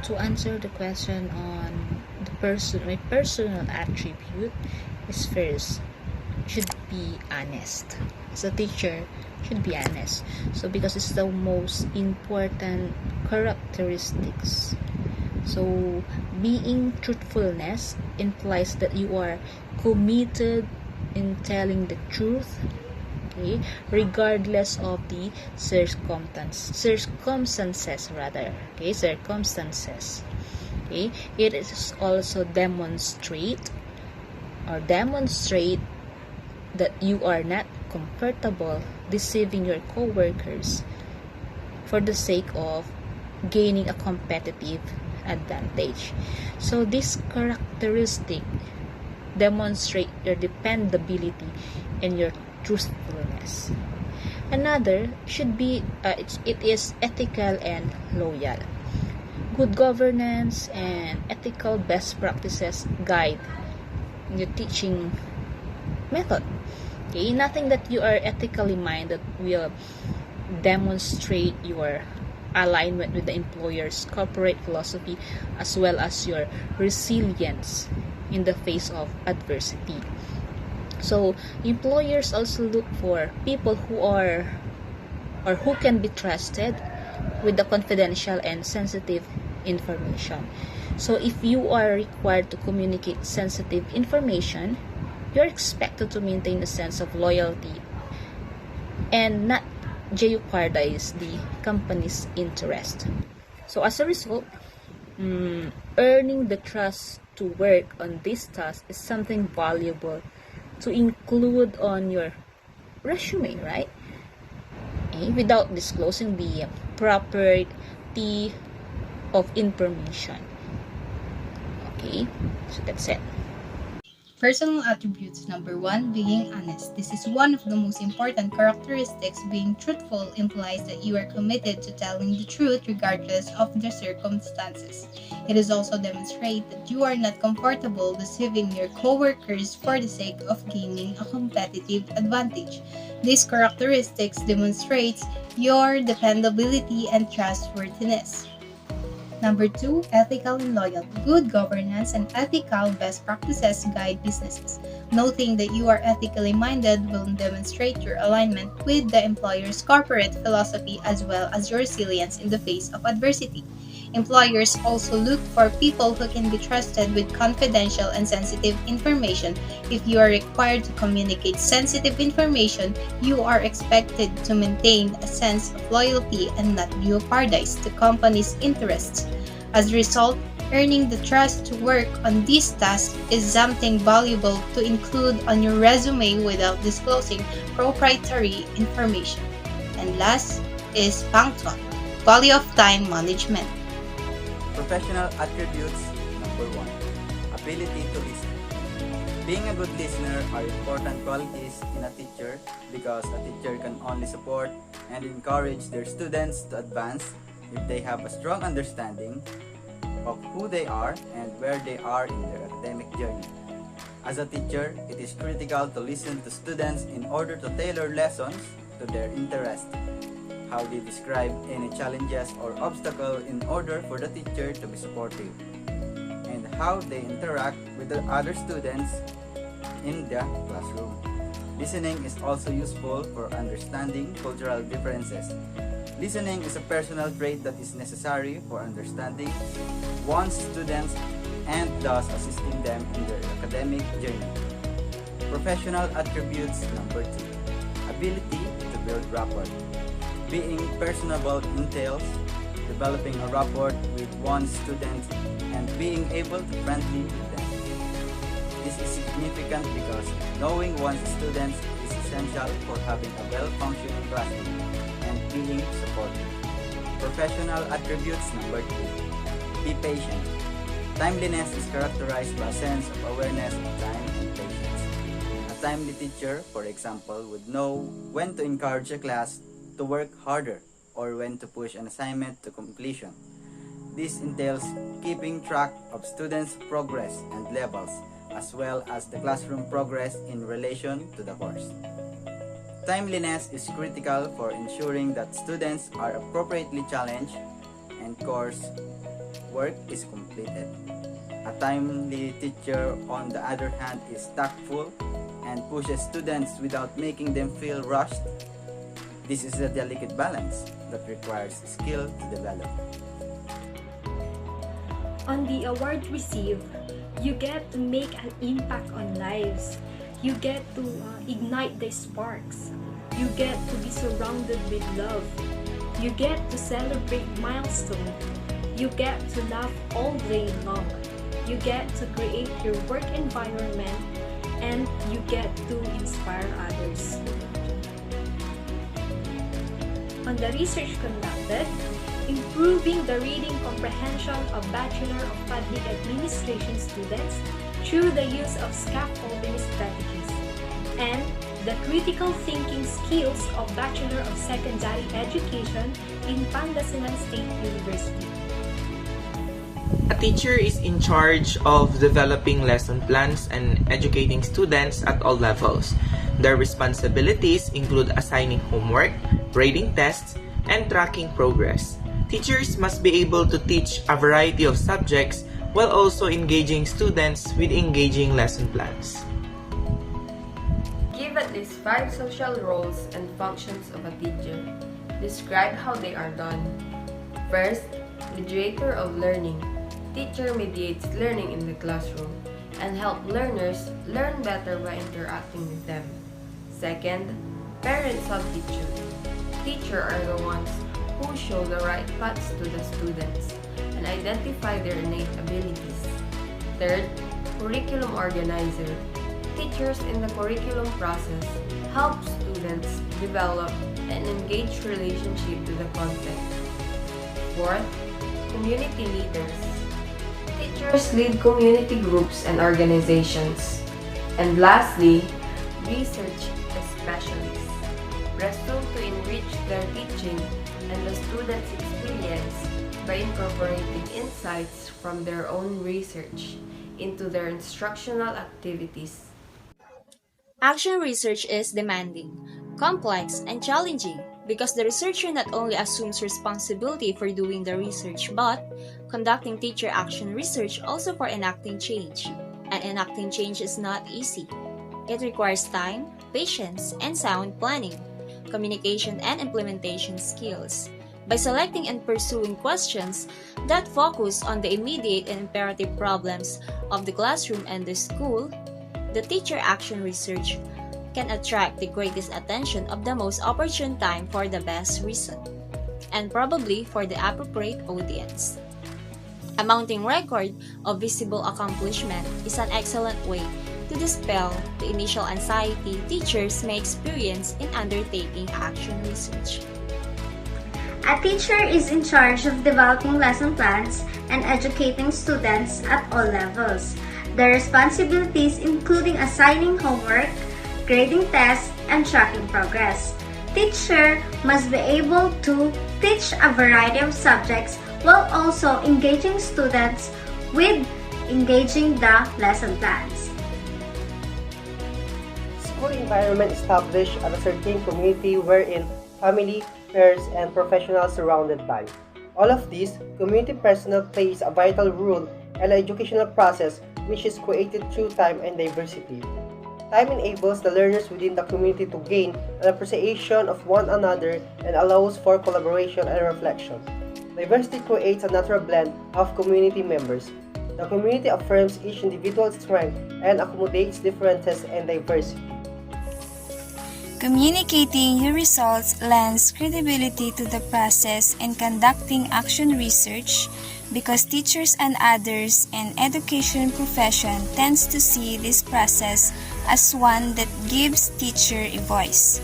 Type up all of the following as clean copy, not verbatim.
to answer the question on my personal attribute is first, should be honest. As a teacher, should be honest. So because it's the most important characteristics. So being truthfulness implies that you are committed in telling the truth, okay, regardless of the circumstances rather. Okay, circumstances. Okay, it is also demonstrate that you are not comfortable deceiving your coworkers for the sake of gaining a competitive advantage. So this characteristic demonstrate your dependability and your truthfulness. Another should be it is ethical and loyal. Good governance and ethical best practices guide your teaching method. Okay, nothing that you are ethically minded will demonstrate your alignment with the employer's corporate philosophy as well as your resilience in the face of adversity. So employers also look for people who are or who can be trusted with the confidential and sensitive information. So if you are required to communicate sensitive information, you're expected to maintain a sense of loyalty and not jeopardize the company's interest. So as a result, earning the trust to work on this task is something valuable to include on your resume, right? Okay, without disclosing the property of information. Okay, so that's it. Personal attributes number 1, being honest. This is one of the most important characteristics. Being truthful implies that you are committed to telling the truth regardless of the circumstances. It is also demonstrate that you are not comfortable deceiving your coworkers for the sake of gaining a competitive advantage. These characteristics demonstrates your dependability and trustworthiness. Number 2, ethical and loyal. Good governance and ethical best practices guide businesses. Noting that you are ethically minded will demonstrate your alignment with the employer's corporate philosophy as well as your resilience in the face of adversity. Employers also look for people who can be trusted with confidential and sensitive information. If you are required to communicate sensitive information, you are expected to maintain a sense of loyalty and not jeopardize the company's interests. As a result, earning the trust to work on this task is something valuable to include on your resume without disclosing proprietary information. And last is punctual. Value of time management. Professional attributes number 1, ability to listen. Being a good listener are important qualities in a teacher because a teacher can only support and encourage their students to advance if they have a strong understanding of who they are and where they are in their academic journey. As a teacher, it is critical to listen to students in order to tailor lessons to their interest, how they describe any challenges or obstacle in order for the teacher to be supportive, and how they interact with the other students in the classroom. Listening is also useful for understanding cultural differences. Listening is a personal trait that is necessary for understanding one's students and thus assisting them in their academic journey. Professional attributes number 2, ability to build rapport. Being personable entails developing a rapport with one's students and being able to friendly with them. This is significant because knowing one's students is essential for having a well-functioning classroom and being supportive. Professional attributes number 3, be patient. Timeliness is characterized by a sense of awareness of time and patience. A timely teacher, for example, would know when to encourage a class to work harder or when to push an assignment to completion. This entails keeping track of students' progress and levels as well as the classroom progress in relation to the course. Timeliness is critical for ensuring that students are appropriately challenged and course work is completed. A timely teacher, on the other hand, is tactful and pushes students without making them feel rushed. This is a delicate balance that requires skill to develop. On the award received, you get to make an impact on lives. You get to ignite the sparks. You get to be surrounded with love. You get to celebrate milestones. You get to laugh all day long. You get to create your work environment, and you get to inspire others. On the research conducted, improving the reading comprehension of Bachelor of Public Administration students through the use of scaffolding strategies, and the critical thinking skills of Bachelor of Secondary Education in Pangasinan State University. A teacher is in charge of developing lesson plans and educating students at all levels. Their responsibilities include assigning homework, grading tests, and tracking progress. Teachers must be able to teach a variety of subjects while also engaging students with engaging lesson plans. Give at least 5 social roles and functions of a teacher. Describe how they are done. First, mediator of learning. Teacher mediates learning in the classroom and help learners learn better by interacting with them. Second, parents of teacher. Teachers are the ones who show the right paths to the students and identify their innate abilities. Third, curriculum organizer. Teachers in the curriculum process help students develop an engaged relationship to the content. Fourth, community leaders. Teachers lead community groups and organizations. And lastly, research specialists. Presume to enrich their teaching and the students' experience by incorporating insights from their own research into their instructional activities. Action research is demanding, complex, and challenging because the researcher not only assumes responsibility for doing the research but conducting teacher action research also for enacting change. And enacting change is not easy. It requires time, patience, and sound planning, communication, and implementation skills. By selecting and pursuing questions that focus on the immediate and imperative problems of the classroom and the school, the teacher action research can attract the greatest attention of the most opportune time for the best reason, and probably for the appropriate audience. A mounting record of visible accomplishment is an excellent way to dispel the initial anxiety teachers may experience in undertaking action research. A teacher is in charge of developing lesson plans and educating students at all levels. The responsibilities including assigning homework, grading tests, and tracking progress. Teacher must be able to teach a variety of subjects while also engaging students with engaging the lesson plans. School environment established at a certain community wherein family, peers, and professionals surrounded by. All of these, community personnel plays a vital role in the educational process which is created through time and diversity. Time enables the learners within the community to gain an appreciation of one another and allows for collaboration and reflection. Diversity creates a natural blend of community members. The community affirms each individual's strength and accommodates differences and diversity. Communicating your results lends credibility to the process in conducting action research because teachers and others in education profession tends to see this process as one that gives teacher a voice.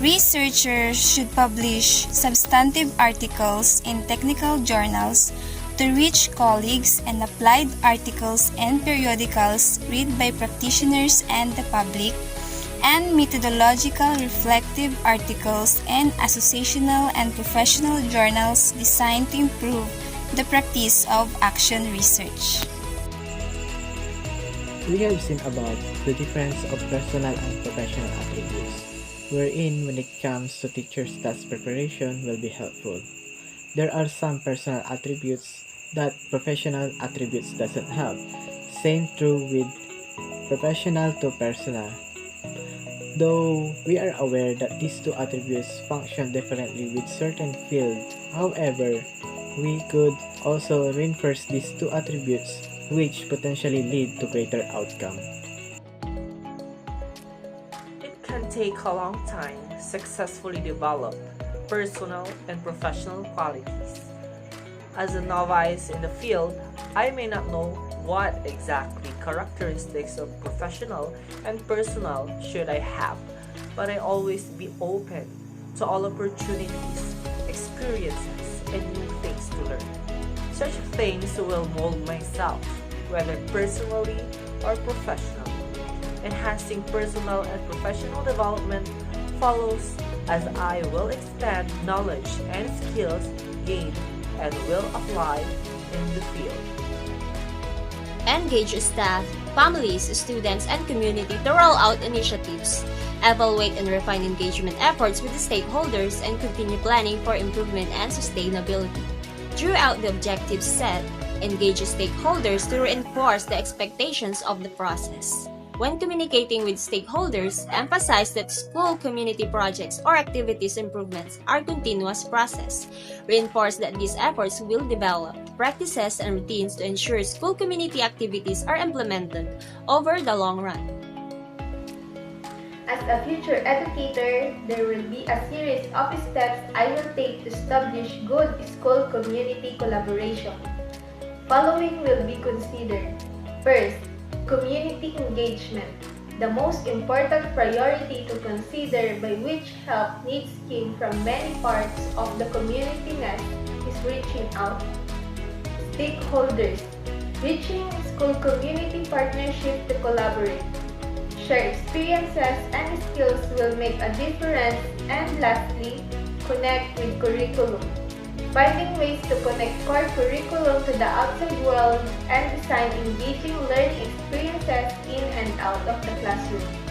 Researchers should publish substantive articles in technical journals to reach colleagues and applied articles and periodicals read by practitioners and the public, and methodological reflective articles and associational and professional journals designed to improve the practice of action research. We have seen about the difference of personal and professional attributes, wherein when it comes to teachers' task preparation will be helpful. There are some personal attributes that professional attributes doesn't have. Same true with professional to personal. Though we are aware that these two attributes function differently with certain fields, however, we could also reinforce these two attributes which potentially lead to greater outcome. It can take a long time to successfully develop personal and professional qualities. As a novice in the field, I may not know what exactly characteristics of professional and personal should I have, but I always be open to all opportunities, experiences, and new things to learn. Such things will mold myself, whether personally or professionally. Enhancing personal and professional development follows as I will expand knowledge and skills gained and will apply in the field. Engage staff, families, students, and community to roll out initiatives, evaluate and refine engagement efforts with the stakeholders, and continue planning for improvement and sustainability. Throughout the objectives set, engage stakeholders to reinforce the expectations of the process. When communicating with stakeholders, emphasize that school community projects or activities improvements are continuous process. Reinforce that these efforts will develop practices and routines to ensure school community activities are implemented over the long run. As a future educator, there will be a series of steps I will take to establish good school community collaboration. Following will be considered. First, community engagement. The most important priority to consider by which help needs came from many parts of the community net is reaching out. Stakeholders. Reaching school community partnership to collaborate. Share experiences and skills will make a difference. And lastly, connect with curriculum. Finding ways to connect core curriculum to the outside world and design engaging learning experiences in and out of the classroom.